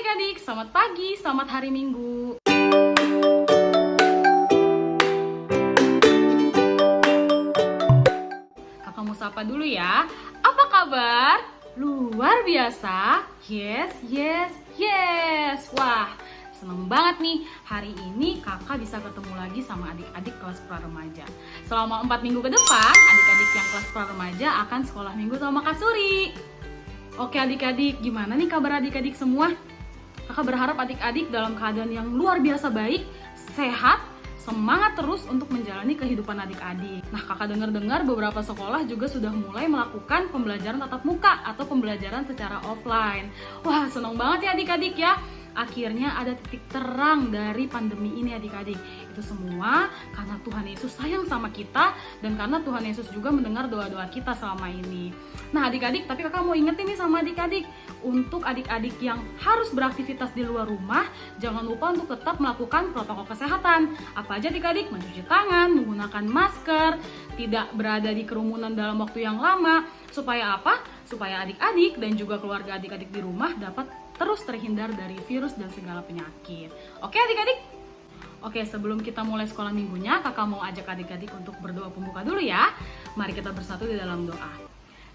adik-adik, selamat pagi, selamat hari Minggu. Kakak mau sapa dulu ya. Apa kabar? Luar biasa? Yes, yes, yes. Wah, seneng banget nih. Hari ini kakak bisa ketemu lagi sama adik-adik kelas pra-remaja. Selama 4 minggu ke depan, adik-adik yang kelas pra-remaja akan sekolah minggu sama Kak Suri. Oke adik-adik, gimana nih kabar adik-adik semua? Kakak berharap adik-adik dalam keadaan yang luar biasa baik, sehat, semangat terus untuk menjalani kehidupan adik-adik. Nah, kakak dengar-dengar beberapa sekolah juga sudah mulai melakukan pembelajaran tatap muka atau pembelajaran secara offline. Wah, senang banget ya adik-adik ya. Akhirnya ada titik terang dari pandemi ini adik-adik. Itu semua karena Tuhan Yesus sayang sama kita dan karena Tuhan Yesus juga mendengar doa-doa kita selama ini. Nah adik-adik, tapi kakak mau ingetin nih sama adik-adik, untuk adik-adik yang harus beraktivitas di luar rumah, jangan lupa untuk tetap melakukan protokol kesehatan. Apa aja adik-adik? Mencuci tangan, menggunakan masker, tidak berada di kerumunan dalam waktu yang lama. Supaya apa? Supaya adik-adik dan juga keluarga adik-adik di rumah dapat terus terhindar dari virus dan segala penyakit. Oke adik-adik? Oke, sebelum kita mulai sekolah minggunya, kakak mau ajak adik-adik untuk berdoa pembuka dulu ya. Mari kita bersatu di dalam doa.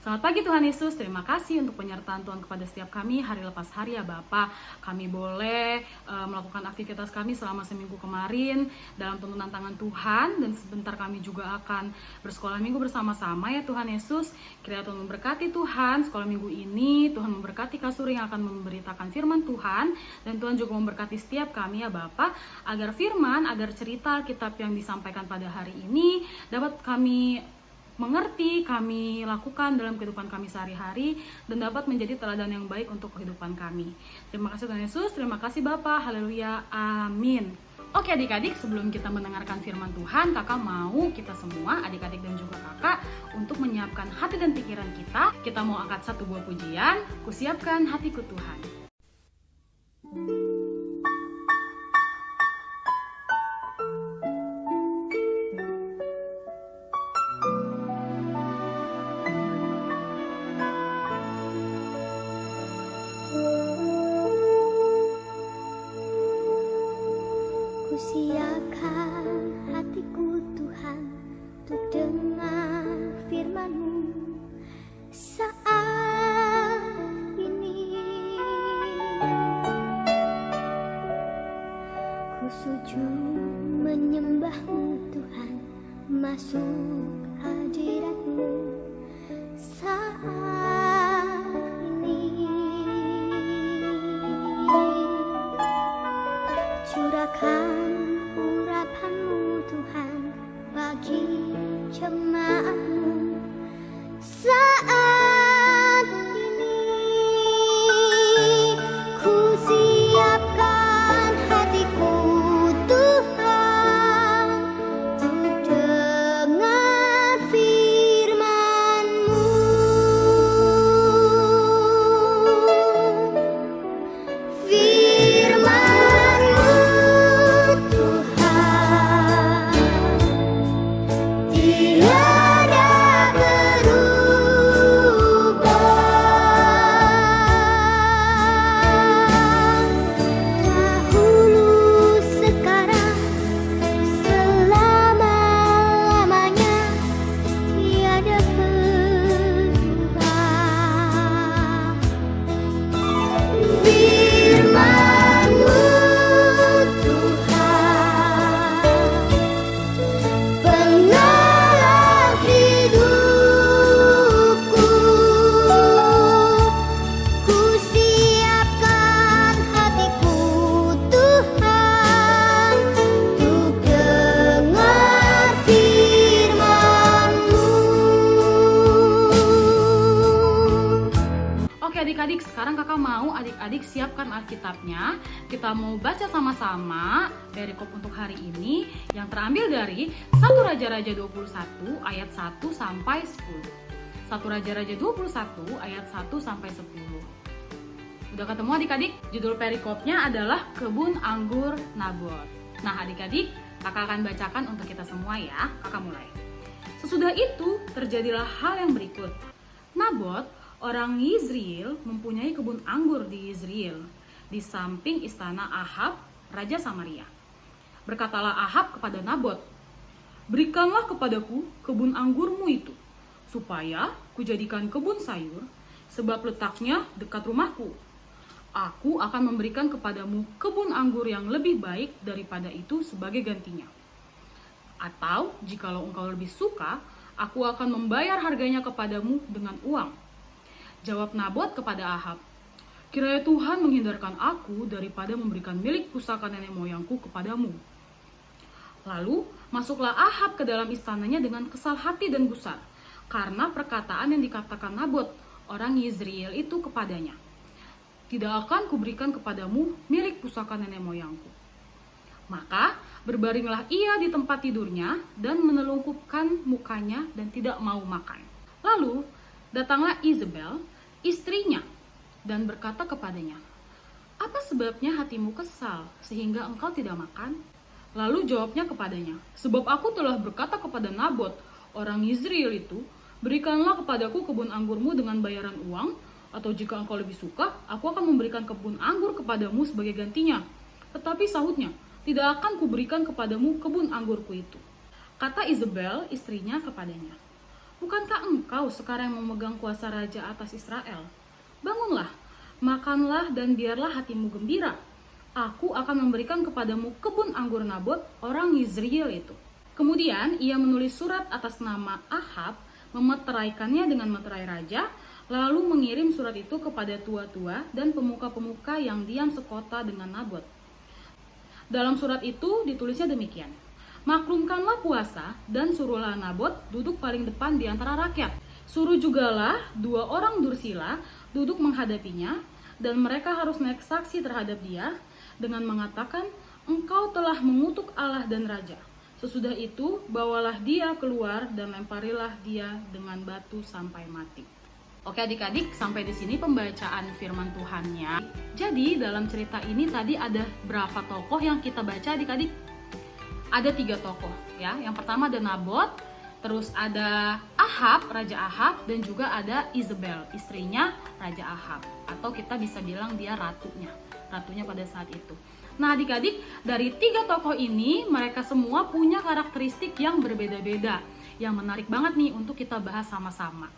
Selamat pagi Tuhan Yesus, terima kasih untuk penyertaan Tuhan kepada setiap kami hari lepas hari ya Bapa. Kami boleh melakukan aktivitas kami selama seminggu kemarin dalam tuntunan tangan Tuhan, dan sebentar kami juga akan bersekolah minggu bersama-sama ya Tuhan Yesus. Kiranya Tuhan memberkati Tuhan sekolah minggu ini, Tuhan memberkati Kak Suri yang akan memberitakan firman Tuhan, dan Tuhan juga memberkati setiap kami ya Bapa, agar firman, agar cerita Alkitab yang disampaikan pada hari ini dapat kami mengerti, kami lakukan dalam kehidupan kami sehari-hari, dan dapat menjadi teladan yang baik untuk kehidupan kami. Terima kasih Tuhan Yesus, terima kasih Bapa, haleluya, amin. Oke adik-adik, sebelum kita mendengarkan firman Tuhan, kakak mau kita semua, adik-adik dan juga kakak, untuk menyiapkan hati dan pikiran kita mau angkat satu buah pujian, kusiapkan hatiku Tuhan. Siapkan hatiku Tuhan untuk dengar firman-Mu saat ini. Ku sujud menyembah-Mu Tuhan, masuk hadirat-Mu saat ini. Curahkan Tuhan bagi jemaat-Mu saat ini. Ku siapkan hatiku Tuhan untuk dengar firman-Mu. Adik-adik, sekarang kakak mau adik-adik siapkan Alkitabnya. Kita mau baca sama-sama perikop untuk hari ini yang terambil dari 1 Raja-Raja 21 ayat 1 sampai 10. 1 Raja-Raja 21 ayat 1 sampai 10. Udah ketemu adik-adik? Judul perikopnya adalah Kebun Anggur Nabot. Nah adik-adik, kakak akan bacakan untuk kita semua ya. Kakak mulai. Sesudah itu terjadilah hal yang berikut. Nabot, orang Yizriel, mempunyai kebun anggur di Yizriel. di samping istana Ahab, raja Samaria. Berkatalah Ahab kepada Nabot, "Berikanlah kepadaku kebun anggurmu itu, supaya kujadikan kebun sayur, sebab letaknya dekat rumahku. Aku akan memberikan kepadamu kebun anggur yang lebih baik daripada itu sebagai gantinya. Atau jikalau engkau lebih suka, aku akan membayar harganya kepadamu dengan uang." Jawab Nabot kepada Ahab, "Kiranya Tuhan menghindarkan aku daripada memberikan milik pusaka nenek moyangku kepadamu." Lalu masuklah Ahab ke dalam istananya dengan kesal hati dan gusar, karena perkataan yang dikatakan Nabot, orang Yezreel itu kepadanya, "Tidak akan kuberikan kepadamu milik pusaka nenek moyangku." Maka berbaringlah ia di tempat tidurnya dan menelungkupkan mukanya dan tidak mau makan. Lalu datanglah Izebel, istrinya, dan berkata kepadanya, "Apa sebabnya hatimu kesal sehingga engkau tidak makan?" Lalu jawabnya kepadanya, "Sebab aku telah berkata kepada Nabot, orang Yezreel itu, berikanlah kepadaku kebun anggurmu dengan bayaran uang, atau jika engkau lebih suka, aku akan memberikan kebun anggur kepadamu sebagai gantinya. Tetapi sahutnya, tidak akan kuberikan kepadamu kebun anggurku itu." Kata Izebel, istrinya kepadanya, "Bukankah engkau sekarang memegang kuasa raja atas Israel? Bangunlah, makanlah dan biarlah hatimu gembira. Aku akan memberikan kepadamu kebun anggur Nabot, orang Yezreel itu." Kemudian ia menulis surat atas nama Ahab, memeteraikannya dengan meterai raja, lalu mengirim surat itu kepada tua-tua dan pemuka-pemuka yang diam sekota dengan Nabot. Dalam surat itu ditulisnya demikian, "Maklumkanlah puasa dan suruhlah Nabot duduk paling depan di antara rakyat. Suruh jugalah 2 orang dursila duduk menghadapinya, dan mereka harus naik saksi terhadap dia dengan mengatakan, 'Engkau telah mengutuk Allah dan raja.' Sesudah itu bawalah dia keluar dan lemparilah dia dengan batu sampai mati." Oke adik-adik, sampai di sini pembacaan firman Tuhannya. Jadi dalam cerita ini tadi ada berapa tokoh yang kita baca adik-adik? Ada 3 tokoh ya. Yang pertama ada Nabot, terus ada Ahab, Raja Ahab, dan juga ada Izebel, istrinya Raja Ahab. Atau kita bisa bilang dia ratunya pada saat itu. Nah adik-adik, dari 3 tokoh ini mereka semua punya karakteristik yang berbeda-beda, yang menarik banget nih untuk kita bahas sama-sama.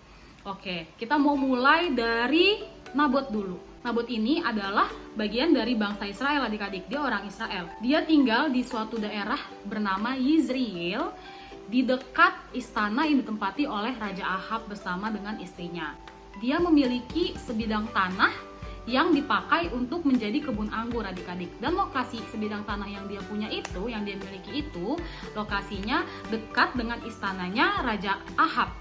Oke, kita mau mulai dari Nabot dulu. Nabot ini adalah bagian dari bangsa Israel adik-adik, dia orang Israel. Dia tinggal di suatu daerah bernama Yezreel, di dekat istana yang ditempati oleh Raja Ahab bersama dengan istrinya. Dia memiliki sebidang tanah yang dipakai untuk menjadi kebun anggur adik-adik. Dan lokasi sebidang tanah yang dia punya itu, yang dia miliki itu, lokasinya dekat dengan istananya Raja Ahab.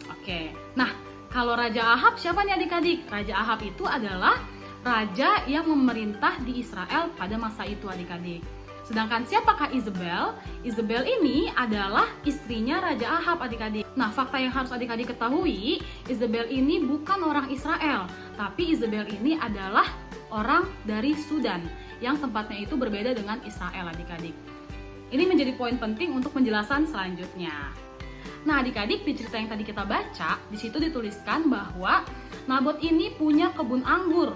Oke, nah kalau Raja Ahab siapa nih adik-adik? Raja Ahab itu adalah raja yang memerintah di Israel pada masa itu adik-adik. Sedangkan siapakah Izebel? Izebel ini adalah istrinya Raja Ahab adik-adik. Nah fakta yang harus adik-adik ketahui, Izebel ini bukan orang Israel, tapi Izebel ini adalah orang dari Sudan, yang tempatnya itu berbeda dengan Israel adik-adik. Ini menjadi poin penting untuk penjelasan selanjutnya. Nah adik-adik, di cerita yang tadi kita baca, di situ dituliskan bahwa Nabot ini punya kebun anggur.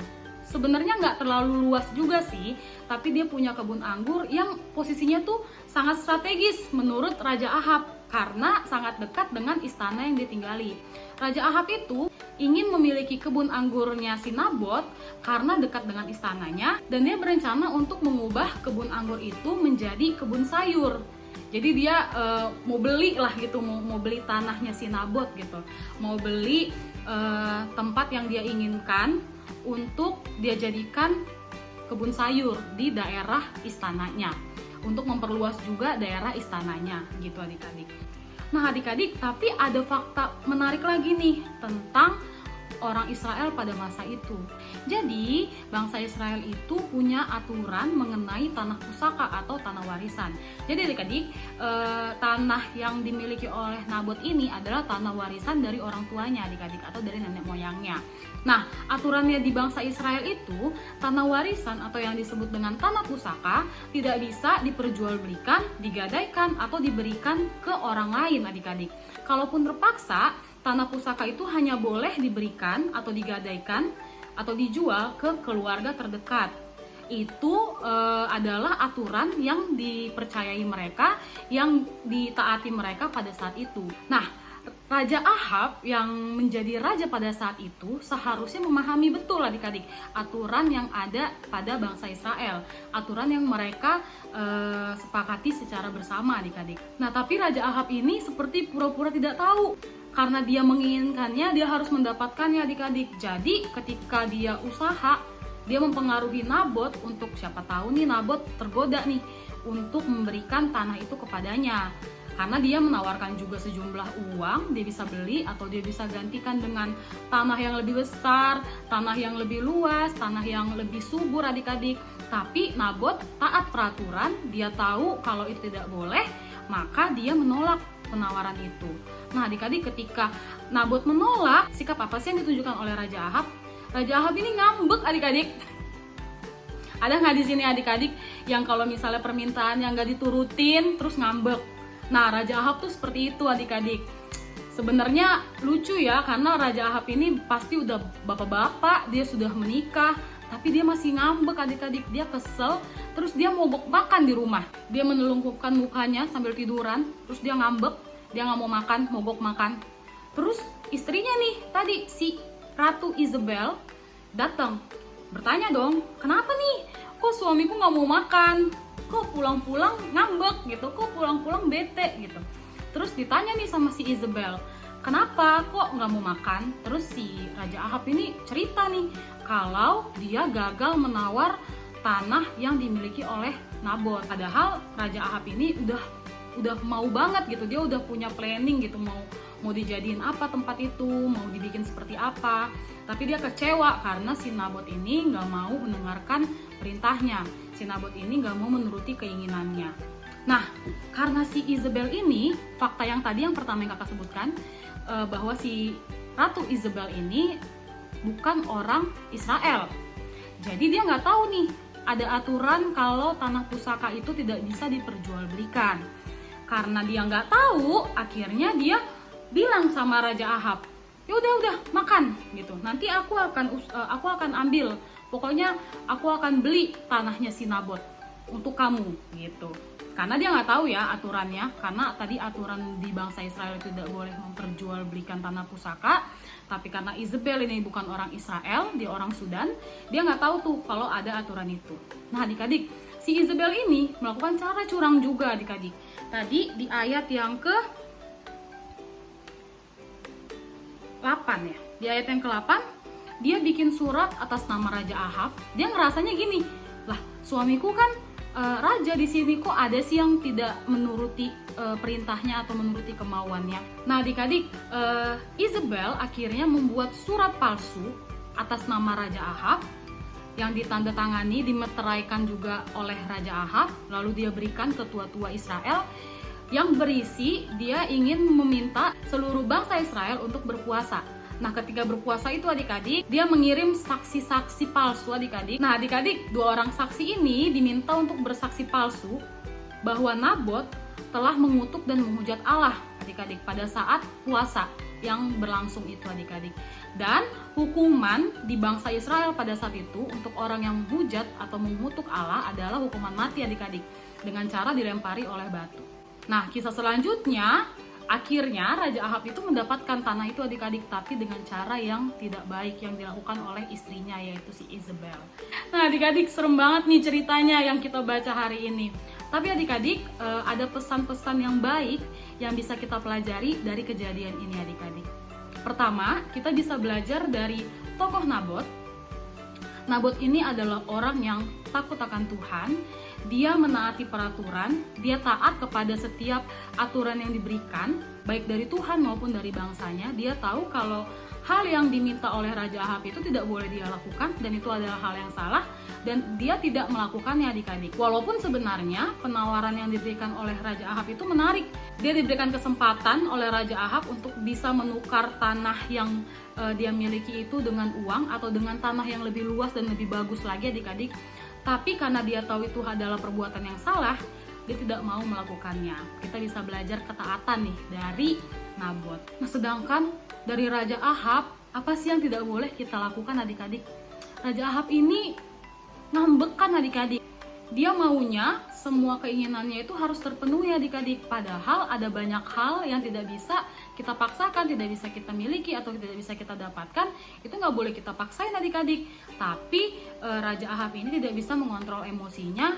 Sebenarnya nggak terlalu luas juga sih, tapi dia punya kebun anggur yang posisinya tuh sangat strategis menurut Raja Ahab, karena sangat dekat dengan istana yang ditinggali. Raja Ahab itu ingin memiliki kebun anggurnya si Nabot karena dekat dengan istananya, dan dia berencana untuk mengubah kebun anggur itu menjadi kebun sayur. Jadi dia mau beli lah gitu, mau beli tanahnya si Nabot gitu, mau beli tempat yang dia inginkan untuk dia jadikan kebun sayur di daerah istananya, untuk memperluas juga daerah istananya gitu adik-adik. Nah adik-adik, tapi ada fakta menarik lagi nih tentang orang Israel pada masa itu. Jadi bangsa Israel itu punya aturan mengenai tanah pusaka atau tanah warisan. Jadi adik-adik, tanah yang dimiliki oleh Nabot ini adalah tanah warisan dari orang tuanya adik-adik, atau dari nenek moyangnya. Nah aturannya di bangsa Israel itu, tanah warisan atau yang disebut dengan tanah pusaka tidak bisa diperjualbelikan, digadaikan, atau diberikan ke orang lain adik-adik. Kalaupun terpaksa, tanah pusaka itu hanya boleh diberikan atau digadaikan atau dijual ke keluarga terdekat. Itu adalah aturan yang dipercayai mereka, yang ditaati mereka pada saat itu. Nah, Raja Ahab yang menjadi raja pada saat itu seharusnya memahami betul adik-adik aturan yang ada pada bangsa Israel, aturan yang mereka sepakati secara bersama adik-adik. Nah, tapi Raja Ahab ini seperti pura-pura tidak tahu. Karena dia menginginkannya, dia harus mendapatkannya adik-adik. Jadi ketika dia usaha, dia mempengaruhi Nabot untuk siapa tahu nih Nabot tergoda nih untuk memberikan tanah itu kepadanya. Karena dia menawarkan juga sejumlah uang, dia bisa beli atau dia bisa gantikan dengan tanah yang lebih besar, tanah yang lebih luas, tanah yang lebih subur adik-adik. Tapi Nabot taat peraturan, dia tahu kalau itu tidak boleh, maka dia menolak penawaran itu. Nah adik-adik, ketika Nabot menolak, sikap apa sih yang ditunjukkan oleh Raja Ahab? Raja Ahab ini ngambek adik-adik. Ada nggak di sini adik-adik yang kalau misalnya permintaan yang nggak diturutin terus ngambek? Nah, Raja Ahab tuh seperti itu adik-adik. Sebenarnya lucu ya, karena Raja Ahab ini pasti udah bapak-bapak, dia sudah menikah, tapi dia masih ngambek adik-adik. Dia kesel, terus dia mogok makan di rumah. Dia menelungkupkan mukanya sambil tiduran, terus dia ngambek, dia nggak mau makan, mogok makan. Terus istrinya nih, tadi si Ratu Isabel datang, bertanya dong, kenapa nih? Kok suamiku nggak mau makan? Kok pulang-pulang ngambek gitu, kok pulang-pulang bete gitu. Terus ditanya nih sama si Isabel, kenapa kok nggak mau makan? Terus si Raja Ahab ini cerita nih kalau dia gagal menawar tanah yang dimiliki oleh Nabot. Padahal Raja Ahab ini udah mau banget gitu, dia udah punya planning gitu, mau dijadiin apa tempat itu, mau dibikin seperti apa. Tapi dia kecewa karena si Nabot ini nggak mau mendengarkan perintahnya. Si Nabot ini nggak mau menuruti keinginannya. Nah, karena si Isabel ini, fakta yang tadi yang pertama yang kakak sebutkan, bahwa si Ratu Isabel ini bukan orang Israel. Jadi dia nggak tahu nih, ada aturan kalau tanah pusaka itu tidak bisa diperjualbelikan. Karena dia nggak tahu, akhirnya dia bilang sama Raja Ahab, ya udah makan gitu. Nanti aku akan ambil. Pokoknya aku akan beli tanahnya si Nabot untuk kamu gitu. Karena dia nggak tahu ya aturannya. Karena tadi aturan di bangsa Israel itu tidak boleh memperjualbelikan tanah pusaka. Tapi karena Isabel ini bukan orang Israel, dia orang Sudan, dia nggak tahu tuh kalau ada aturan itu. Nah adik-adik, si Isabel ini melakukan cara curang juga adik-adik. Tadi di ayat yang ke 8 ya. Di ayat yang ke-8 dia bikin surat atas nama Raja Ahab. Dia ngerasanya gini, lah suamiku kan raja di sini, kok ada sih yang tidak menuruti perintahnya atau menuruti kemauannya. Nah adik-adik, Isabel akhirnya membuat surat palsu atas nama Raja Ahab yang ditandatangani, dimeteraikan juga oleh Raja Ahab. Lalu dia berikan ke tua-tua Israel yang berisi dia ingin meminta seluruh bangsa Israel untuk berpuasa. Nah ketika berpuasa itu adik-adik, dia mengirim saksi-saksi palsu adik-adik. Nah adik-adik, 2 orang saksi ini diminta untuk bersaksi palsu bahwa Nabot telah mengutuk dan menghujat Allah adik-adik pada saat puasa yang berlangsung itu adik-adik. Dan hukuman di bangsa Israel pada saat itu untuk orang yang menghujat atau mengutuk Allah adalah hukuman mati adik-adik, dengan cara dilempari oleh batu. Nah kisah selanjutnya, akhirnya Raja Ahab itu mendapatkan tanah itu adik-adik, tapi dengan cara yang tidak baik yang dilakukan oleh istrinya, yaitu si Isabel. Nah adik-adik, serem banget nih ceritanya yang kita baca hari ini. Tapi adik-adik, ada pesan-pesan yang baik yang bisa kita pelajari dari kejadian ini adik-adik. Pertama, kita bisa belajar dari tokoh Nabot. Nabot ini adalah orang yang takut akan Tuhan. Dia menaati peraturan, dia taat kepada setiap aturan yang diberikan, baik dari Tuhan maupun dari bangsanya. Dia tahu kalau hal yang diminta oleh Raja Ahab itu tidak boleh dia lakukan, dan itu adalah hal yang salah, dan dia tidak melakukannya adik-adik. Walaupun sebenarnya penawaran yang diberikan oleh Raja Ahab itu menarik. Dia diberikan kesempatan oleh Raja Ahab untuk bisa menukar tanah yang dia miliki itu dengan uang atau dengan tanah yang lebih luas dan lebih bagus lagi adik-adik. Tapi karena dia tahu itu adalah perbuatan yang salah, dia tidak mau melakukannya. Kita bisa belajar ketaatan nih dari Nabot. Nah sedangkan dari Raja Ahab Apa sih yang tidak boleh kita lakukan adik-adik? Raja Ahab ini ngambek kan adik-adik. Dia maunya semua keinginannya itu harus terpenuhi adik-adik. Padahal ada banyak hal yang tidak bisa kita paksakan, tidak bisa kita miliki atau tidak bisa kita dapatkan. Itu nggak boleh kita paksain adik-adik. Tapi Raja Ahab ini tidak bisa mengontrol emosinya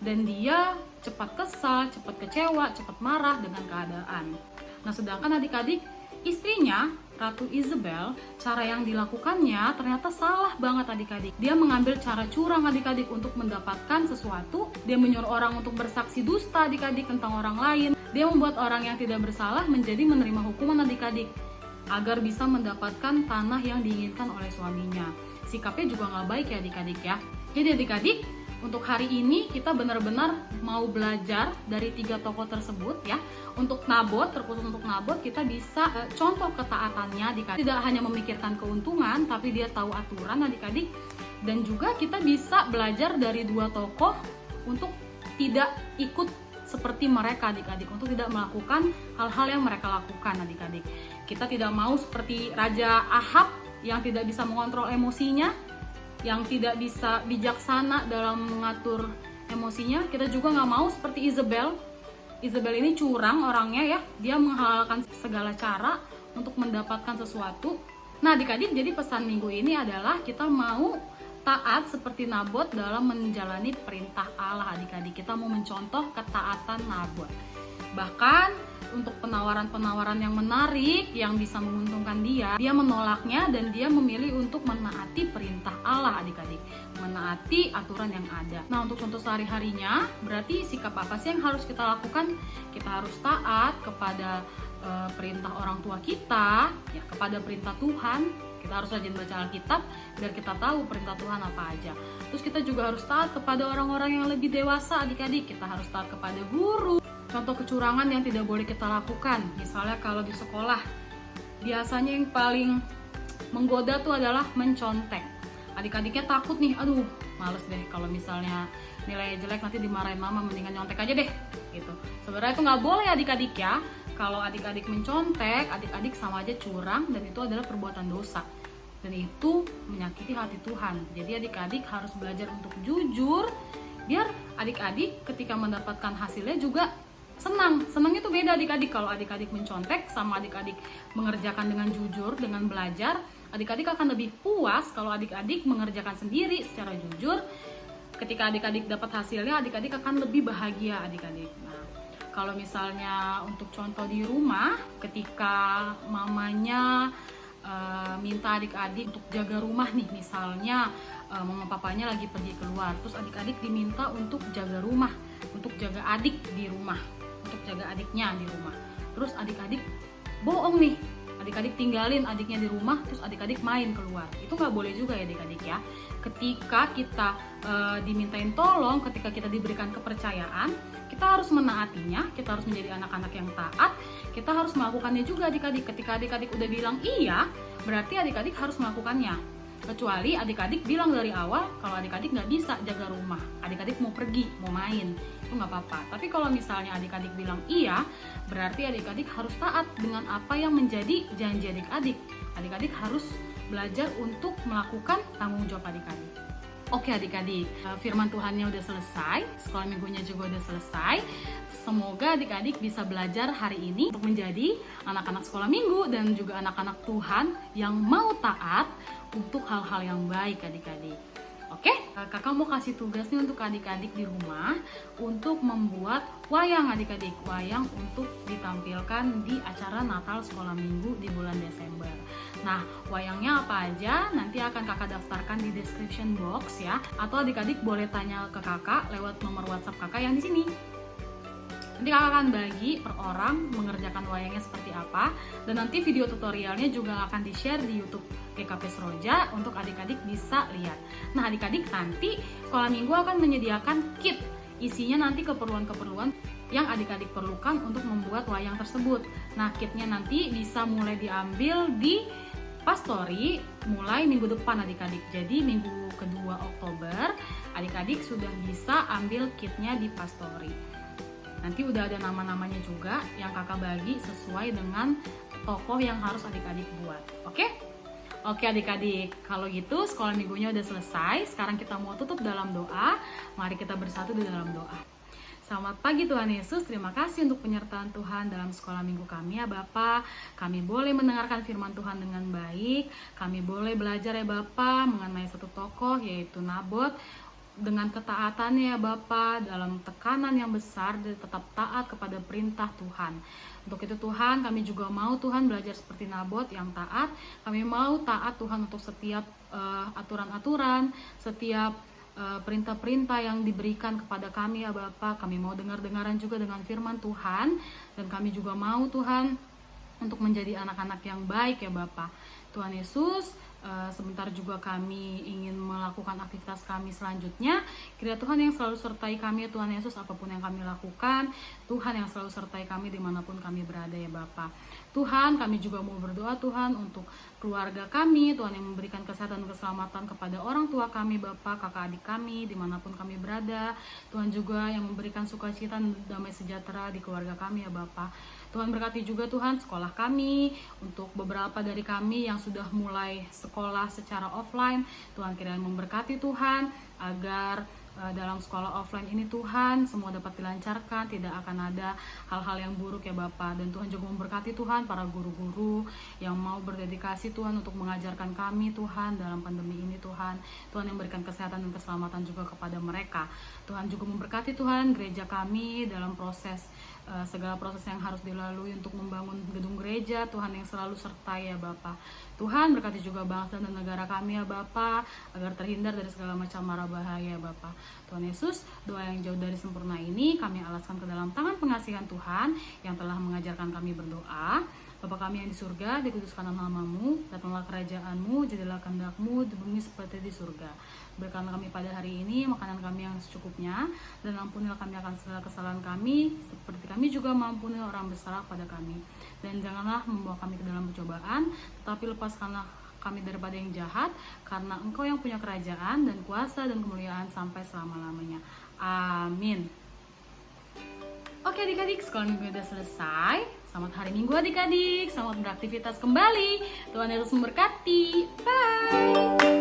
dan dia cepat kesal, cepat kecewa, cepat marah dengan keadaan. Nah, sedangkan adik-adik, istrinya Ratu Isabel, cara yang dilakukannya ternyata salah banget adik-adik. Dia mengambil cara curang adik-adik untuk mendapatkan sesuatu. Dia menyuruh orang untuk bersaksi dusta adik-adik tentang orang lain. Dia membuat orang yang tidak bersalah menjadi menerima hukuman adik-adik agar bisa mendapatkan tanah yang diinginkan oleh suaminya. Sikapnya juga nggak baik ya adik-adik ya. Jadi adik-adik, untuk hari ini kita benar-benar mau belajar dari 3 tokoh tersebut ya. Untuk Nabot, terkhusus untuk Nabot, kita bisa contoh ketaatannya adik-adik. Tidak hanya memikirkan keuntungan, tapi dia tahu aturan adik-adik. Dan juga kita bisa belajar dari 2 tokoh untuk tidak ikut seperti mereka adik-adik, untuk tidak melakukan hal-hal yang mereka lakukan adik-adik. Kita tidak mau seperti Raja Ahab yang tidak bisa mengontrol emosinya, yang tidak bisa bijaksana dalam mengatur emosinya. Kita juga nggak mau seperti Isabel. Isabel ini curang orangnya ya, dia menghalalkan segala cara untuk mendapatkan sesuatu. Nah adik-adik, jadi pesan minggu ini adalah kita mau taat seperti Nabot dalam menjalani perintah Allah adik-adik. Kita mau mencontoh ketaatan Nabot. Bahkan untuk penawaran-penawaran yang menarik yang bisa menguntungkan dia menolaknya dan dia memilih untuk menaati perintah Allah adik-adik, menaati aturan yang ada. Nah, untuk contoh sehari-harinya, berarti sikap apa sih yang harus kita lakukan? Kita harus taat kepada perintah orang tua kita, ya, kepada perintah Tuhan. Kita harus rajin baca Alkitab biar kita tahu perintah Tuhan apa aja. Terus kita juga harus taat kepada orang-orang yang lebih dewasa adik-adik. Kita harus taat kepada guru. Contoh kecurangan yang tidak boleh kita lakukan, misalnya kalau di sekolah, biasanya yang paling menggoda tuh adalah mencontek. Adik-adiknya takut nih, aduh males deh kalau misalnya nilainya jelek nanti dimarahin mama, mendingan nyontek aja deh gitu. Sebenarnya itu nggak boleh adik-adik ya. Kalau adik-adik mencontek, adik-adik sama aja curang dan itu adalah perbuatan dosa. Dan itu menyakiti hati Tuhan. Jadi adik-adik harus belajar untuk jujur, biar adik-adik ketika mendapatkan hasilnya juga senang. Senang itu beda adik-adik. Kalau adik-adik mencontek sama adik-adik mengerjakan dengan jujur, dengan belajar, adik-adik akan lebih puas kalau adik-adik mengerjakan sendiri secara jujur. Ketika adik-adik dapat hasilnya, adik-adik akan lebih bahagia adik-adik. Nah, kalau misalnya untuk contoh di rumah, ketika mamanya minta adik-adik untuk jaga rumah nih, misalnya mama papanya lagi pergi keluar, terus adik-adik diminta untuk jaga rumah, untuk jaga adik di rumah, untuk jaga adiknya di rumah. Terus adik-adik bohong nih, adik-adik tinggalin adiknya di rumah, terus adik-adik main keluar. Itu nggak boleh juga ya adik-adik ya. Ketika kita dimintain tolong, ketika kita diberikan kepercayaan, kita harus menaatinya, kita harus menjadi anak-anak yang taat, kita harus melakukannya juga adik-adik. Ketika adik-adik udah bilang iya, berarti adik-adik harus melakukannya. Kecuali adik-adik bilang dari awal kalau adik-adik nggak bisa jaga rumah, adik-adik mau pergi, mau main, itu nggak apa-apa. Tapi kalau misalnya adik-adik bilang iya, berarti adik-adik harus taat dengan apa yang menjadi janji adik-adik. Adik-adik harus belajar untuk melakukan tanggung jawab adik-adik. Oke adik-adik, firman Tuhannya udah selesai, sekolah minggunya juga udah selesai. Semoga adik-adik bisa belajar hari ini untuk menjadi anak-anak sekolah minggu dan juga anak-anak Tuhan yang mau taat untuk hal-hal yang baik adik-adik. Oke, kakak mau kasih tugas nih untuk adik-adik di rumah untuk membuat wayang adik-adik. Wayang untuk ditampilkan di acara Natal sekolah minggu di bulan Desember. Nah, wayangnya apa aja nanti akan kakak daftarkan di description box ya. Atau adik-adik boleh tanya ke kakak lewat nomor WhatsApp kakak yang di sini. Nanti kakak akan bagi per orang mengerjakan wayangnya seperti apa. Dan nanti video tutorialnya juga akan di-share di YouTube GKP Seroja untuk adik-adik bisa lihat. Nah adik-adik, nanti sekolah minggu akan menyediakan kit. Isinya nanti keperluan-keperluan yang adik-adik perlukan untuk membuat wayang tersebut. Nah kitnya nanti bisa mulai diambil di Pastori mulai minggu depan adik-adik. Jadi minggu kedua Oktober adik-adik sudah bisa ambil kitnya di Pastori. Nanti udah ada nama-namanya juga yang kakak bagi sesuai dengan tokoh yang harus adik-adik buat. Oke? Oke adik-adik, kalau gitu sekolah minggunya udah selesai. Sekarang kita mau tutup dalam doa. Mari kita bersatu di dalam doa. Selamat pagi Tuhan Yesus, terima kasih untuk penyertaan Tuhan dalam sekolah minggu kami ya Bapak. Kami boleh mendengarkan firman Tuhan dengan baik. Kami boleh belajar ya Bapak mengenai satu tokoh yaitu Nabot. Dengan ketaatannya ya Bapak, dalam tekanan yang besar, dia tetap taat kepada perintah Tuhan. Untuk itu Tuhan, kami juga mau Tuhan belajar seperti Nabot yang taat. Kami mau taat Tuhan untuk setiap aturan-aturan, setiap perintah-perintah yang diberikan kepada kami ya Bapak. Kami mau dengar-dengaran juga dengan firman Tuhan. Dan kami juga mau Tuhan untuk menjadi anak-anak yang baik ya Bapak. Tuhan Yesus, sebentar juga kami ingin melakukan aktivitas kami selanjutnya. Kiranya Tuhan yang selalu sertai kami ya Tuhan Yesus, apapun yang kami lakukan, Tuhan yang selalu sertai kami dimanapun kami berada ya Bapa. Tuhan, kami juga mau berdoa Tuhan untuk keluarga kami, Tuhan yang memberikan kesehatan dan keselamatan kepada orang tua kami, Bapak, kakak adik kami, dimanapun kami berada. Tuhan juga yang memberikan sukacita dan damai sejahtera di keluarga kami ya Bapak. Tuhan berkati juga Tuhan sekolah kami, untuk beberapa dari kami yang sudah mulai sekolah secara offline. Tuhan kiranya memberkati Tuhan agar dalam sekolah offline ini Tuhan semua dapat dilancarkan, tidak akan ada hal-hal yang buruk ya Bapak. Dan Tuhan juga memberkati Tuhan para guru-guru yang mau berdedikasi Tuhan untuk mengajarkan kami Tuhan dalam pandemi ini Tuhan. Tuhan yang berikan kesehatan dan keselamatan juga kepada mereka. Tuhan juga memberkati Tuhan gereja kami dalam proses segala proses yang harus dilalui untuk membangun gedung gereja. Tuhan yang selalu sertai ya Bapak. Tuhan berkati juga bangsa dan negara kami ya Bapak, agar terhindar dari segala macam mara bahaya ya Bapak. Tuhan Yesus, doa yang jauh dari sempurna ini kami alaskan ke dalam tangan pengasihan Tuhan yang telah mengajarkan kami berdoa. Bapa kami yang di surga, dikuduskanlah namamu, datanglah kerajaanmu, jadilah kehendak-mu di bumi seperti di surga. Berikanlah kami pada hari ini makanan kami yang secukupnya, dan ampunilah kami akan segala kesalahan kami, seperti kami juga mengampuni orang bersalah pada kami. Dan janganlah membawa kami ke dalam pencobaan, tetapi lepaskanlah kami daripada yang jahat, karena Engkau yang punya kerajaan dan kuasa dan kemuliaan sampai selama-lamanya. Amin. Oke adik-adik, sekolah minggu udah selesai. Selamat hari Minggu adik-adik, selamat beraktivitas kembali. Tuhan Yesus memberkati. Bye.